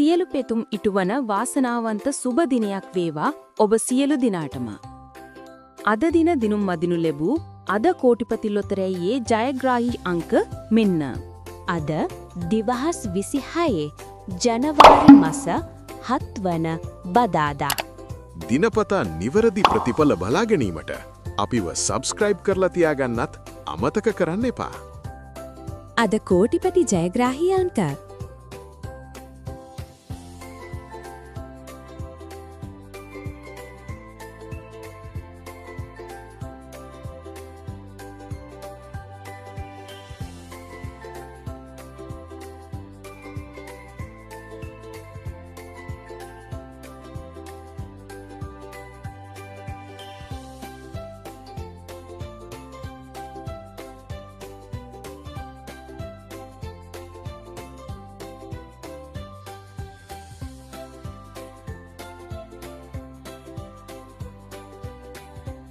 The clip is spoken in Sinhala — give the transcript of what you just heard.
සියලු පෙතුම් ඉටුවන වාසනාවන්ත සුබ දිනයක් වේවා ඔබ සියලු දිනාටම. අද දින දිනුම් මදිනු ලැබූ අද කෝටිපති ලොතරැයියේ ජයග්‍රාහී අංක මෙන්න. අද 2026 ජනවාරි මස 7 වන බදාදා. දිනපතා නිවැරදි ප්‍රතිඵල බලා ගැනීමට අපිව සබ්ස්ක්‍රයිබ් කරලා තියාගන්නත් අමතක කරන්න එපා. අද කෝටිපති ජයග්‍රාහී අංක